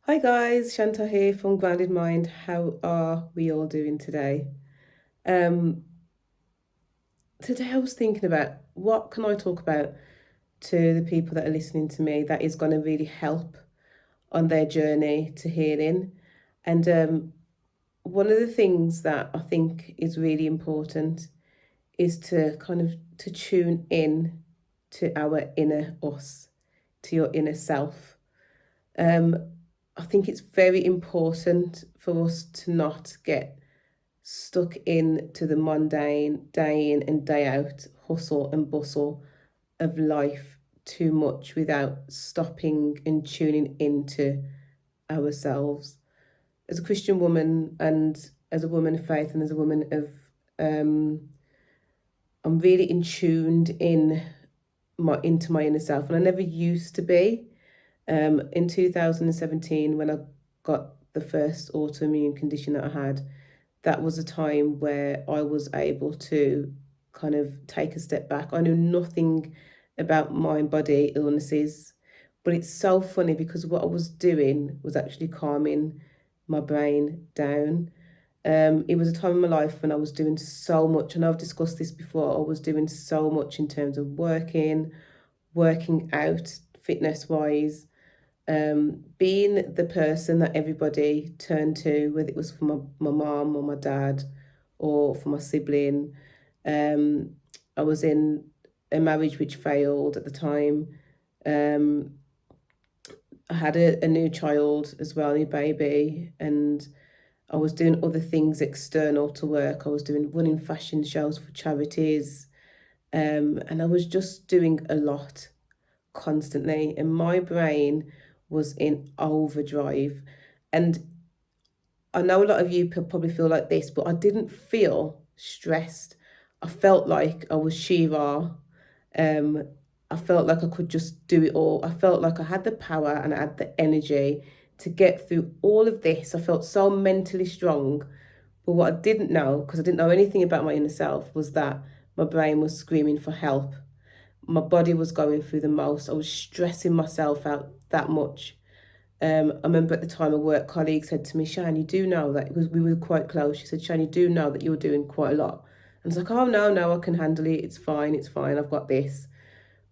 Hi guys, Shanta here from Grounded Mind. How are we all doing today? Um, Today I was thinking about what can I talk about to the people that are listening to me that is going to really help on their journey to healing. And one of the things that I think is really important is to kind of to tune in to our inner us, to your inner self. Um, I think it's very important for us to not get stuck in to the mundane day in and day out hustle and bustle of life too much without stopping and tuning into ourselves. As a Christian woman and as a woman of faith and as a woman of I'm really in tuned in my into my inner self, and I never used to be. In 2017, when I got the first autoimmune condition that I had, that was a time where I was able to kind of take a step back. I knew nothing about mind body illnesses, but it's so funny because what I was doing was actually calming my brain down. It was a time in my life when I was doing so much, and I've discussed this before. I was doing so much in terms of working out, fitness wise, being the person that everybody turned to, whether it was for my mom or my dad or for my sibling. Um, I was in a marriage which failed at the time. Um, I had a new child as well, a new baby, and I was doing other things external to work. I was doing running fashion shows for charities, and I was just doing a lot constantly, and my brain was in overdrive. And I know a lot of you probably feel like this, but I didn't feel stressed. I felt like I was Shiva. Um, I felt like I could just do it all. I felt like I had the power and I had the energy to get through all of this. I felt so mentally strong. But what I didn't know, because I didn't know anything about my inner self, was that my brain was screaming for help. My body was going through the most. I was stressing myself out that much. I remember at the time a work colleague said to me, Shan, you do know that, because we were quite close. She said, Shan, you do know that you're doing quite a lot. And I was like, oh, no, I can handle it. It's fine. I've got this.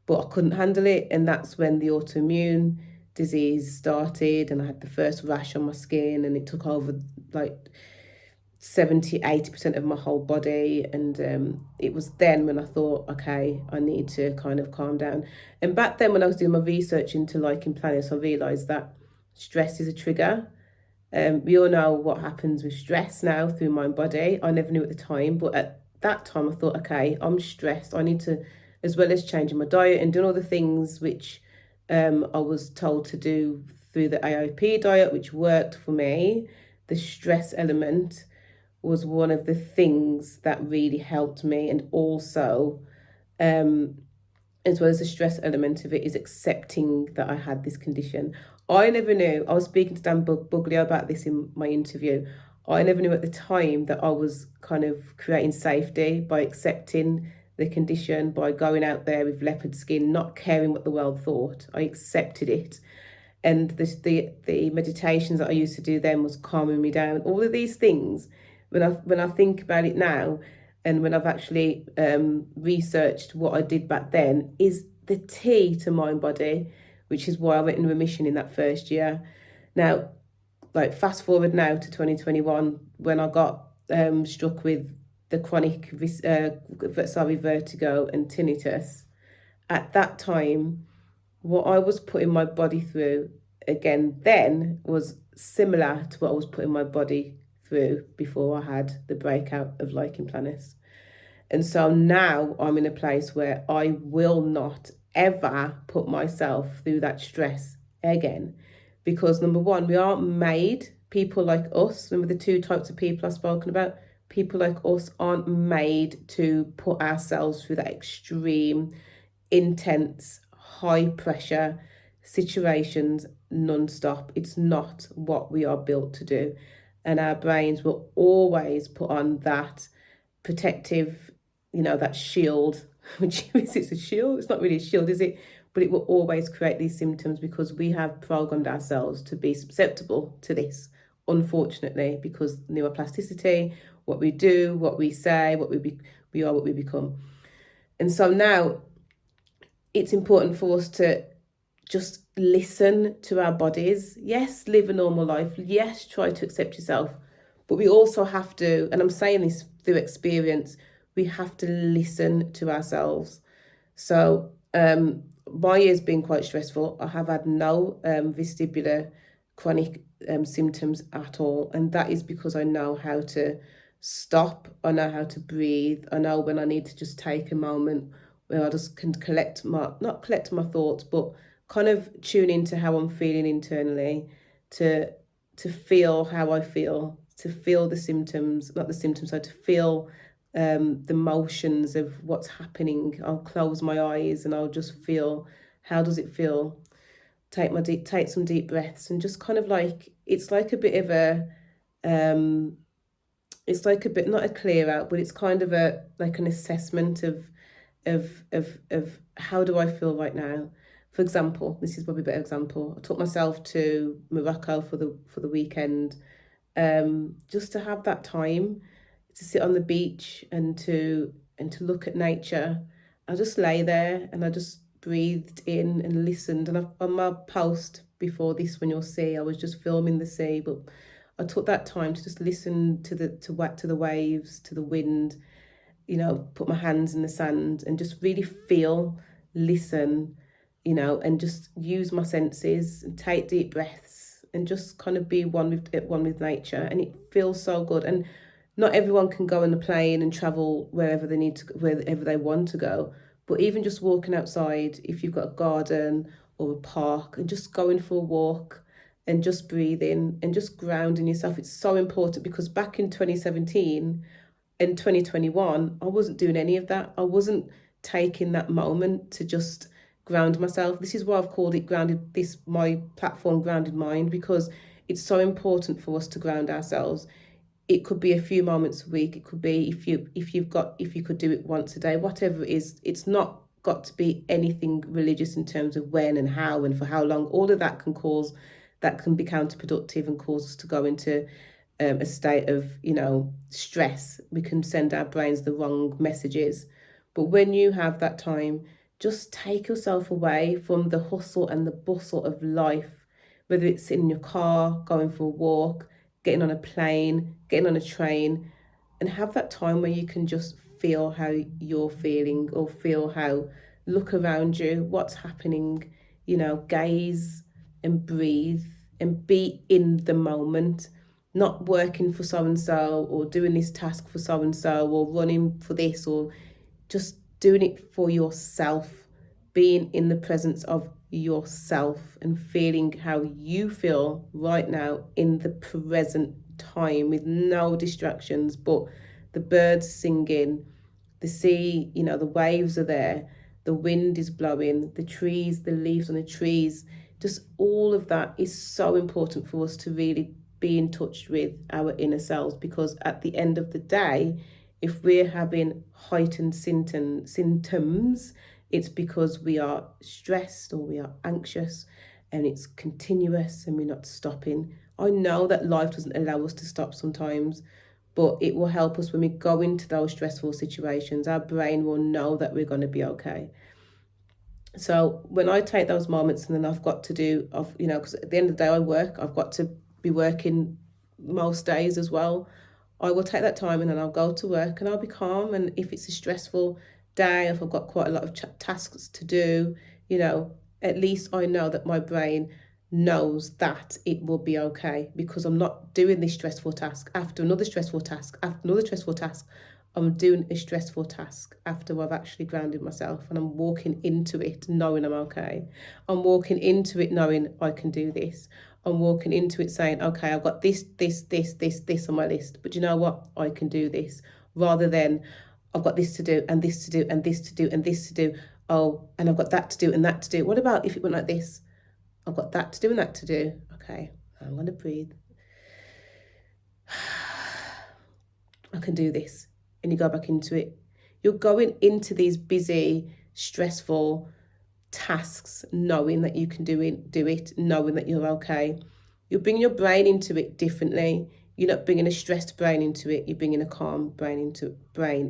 But I couldn't handle it. And that's when the autoimmune disease started. And I had the first rash on my skin, and it took over like 70-80% of my whole body. And it was then when I thought, okay, I need to kind of calm down. And back then when I was doing my research into lichen planus, I realized that stress is a trigger. We all know what happens with stress now through mind body. I never knew at the time, but at that time I thought, okay, I'm stressed. I need to, as well as changing my diet and doing all the things which I was told to do through the AIP diet, which worked for me, the stress element was one of the things that really helped me. And also, um, as well as the stress element of it, is accepting that I had this condition. I never knew. I was speaking to Dan Buglio about this in my interview. I never knew at the time that I was kind of creating safety by accepting the condition, by going out there with leopard skin, not caring what the world thought. I accepted it. And the meditations that I used to do then was calming me down. All of these things, when I think about it now, and when I've actually researched what I did back then, is the tea to mind body, which is why I went in remission in that first year. Now, like fast forward now to 2021, when I got struck with the chronic vertigo and tinnitus. At that time, what I was putting my body through again then was similar to what I was putting my body through before I had the breakout of lichen planus. And so now I'm in a place where I will not ever put myself through that stress again. Because number one, we aren't made, people like us, remember the two types of people I've spoken about? People like us aren't made to put ourselves through that extreme, intense, high pressure situations non-stop. It's not what we are built to do. And our brains will always put on that protective, that shield, which is it's a shield. It's not really a shield, is it? but it will always create these symptoms because we have programmed ourselves to be susceptible to this, unfortunately, because neuroplasticity, what we do, what we say, we are what we become. And so now it's important for us to just listen to our bodies. Yes, live a normal life. Yes, try to accept yourself. But we also have to, and I'm saying this through experience, we have to listen to ourselves. So my year's been quite stressful. I have had no vestibular chronic symptoms at all. And that is because I know how to stop. I know how to breathe. I know when I need to just take a moment where I just can not collect my thoughts, but kind of tune into how I'm feeling internally, to feel how I feel, to feel the symptoms, not the symptoms, so to feel the motions of what's happening. I'll close my eyes and I'll just feel, how does it feel? Take some deep breaths and just kind of like, it's like a bit of a it's like a bit, not a clear out, but it's kind of a like an assessment of how do I feel right now. For example, this is probably a better example. I took myself to Morocco for the weekend, just to have that time to sit on the beach and to look at nature. I just lay there and I just breathed in and listened. And on my post before this, when you'll see, I was just filming the sea, but I took that time to just listen to the waves, to the wind, put my hands in the sand and just really feel, listen, and just use my senses and take deep breaths and just kind of be one with nature. And it feels so good. And not everyone can go on the plane and travel wherever they want to go. But even just walking outside, if you've got a garden or a park, and just going for a walk and just breathing and just grounding yourself, it's so important because back in 2017, in 2021, I wasn't doing any of that. I wasn't taking that moment to just ground myself. This is why I've called it my platform Grounded Mind, because it's so important for us to ground ourselves. It could be a few moments a week. It could be if you could do it once a day, whatever it is. It's not got to be anything religious in terms of when and how and for how long. All of that can be counterproductive and cause us to go into a state of stress. We can send our brains the wrong messages. But when you have that time, just take yourself away from the hustle and the bustle of life, whether it's in your car, going for a walk, getting on a plane, getting on a train, and have that time where you can just feel how you're feeling, or look around you, what's happening, gaze and breathe and be in the moment, not working for so and so or doing this task for so and so or running for this, or just doing it for yourself, being in the presence of yourself and feeling how you feel right now in the present time with no distractions, but the birds singing, the sea, the waves are there, the wind is blowing, the trees, the leaves on the trees, just all of that is so important for us to really be in touch with our inner selves, because at the end of the day, if we're having heightened symptoms, it's because we are stressed or we are anxious, and it's continuous and we're not stopping. I know that life doesn't allow us to stop sometimes, but it will help us when we go into those stressful situations. Our brain will know that we're going to be okay. So when I take those moments, and then I've got to do, because at the end of the day I work, I've got to be working most days as well. I will take that time and then I'll go to work and I'll be calm. And if it's a stressful day, if I've got quite a lot of tasks to do, at least I know that my brain knows that it will be okay, because I'm not doing this stressful task after another stressful task after another stressful task. I'm doing a stressful task after I've actually grounded myself, and I'm walking into it knowing I'm okay. I'm walking into it knowing I can do this. I'm walking into it saying, okay, I've got this on my list, but you know what? I can do this, rather than I've got this to do and this to do and this to do and this to do. Oh, and I've got that to do and that to do. What about if it went like this? I've got that to do and that to do. Okay, I'm going to breathe. I can do this. And you go back into it. You're going into these busy, stressful, tasks knowing that you can do it, knowing that you're okay. You bring your brain into it differently. You're not bringing a stressed brain into it. You're bringing a calm brain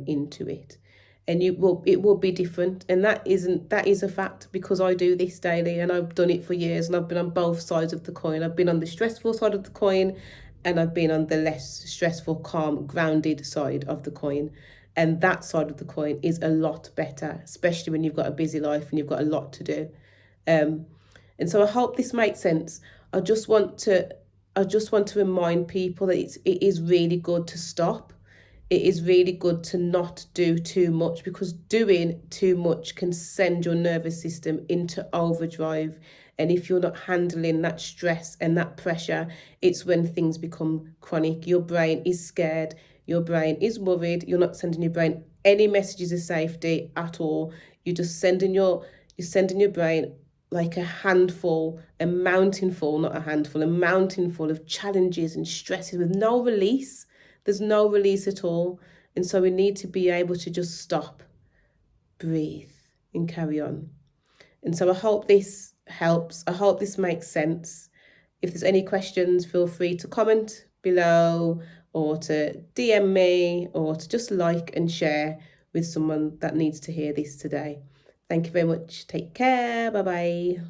into it, and it will be different. And that is a fact, because I do this daily, and I've done it for years, and I've been on both sides of the coin. I've been on the stressful side of the coin, and I've been on the less stressful, calm, grounded side of the coin. And that side of the coin is a lot better, especially when you've got a busy life and you've got a lot to do. Um, and so I hope this makes sense. I just want to I just want to remind people that it is really good to stop. It is really good to not do too much, because doing too much can send your nervous system into overdrive. And if you're not handling that stress and that pressure, it's when things become chronic. Your brain is scared, your brain is worried, you're not sending your brain any messages of safety at all. You're sending your brain like a mountain full, not a handful, a mountain full of challenges and stresses with no release. There's no release at all. And so we need to be able to just stop, breathe, and carry on. And so I hope this helps. I hope this makes sense. If there's any questions, feel free to comment below, or to DM me, or to just like and share with someone that needs to hear this today. Thank you very much. Take care. Bye bye.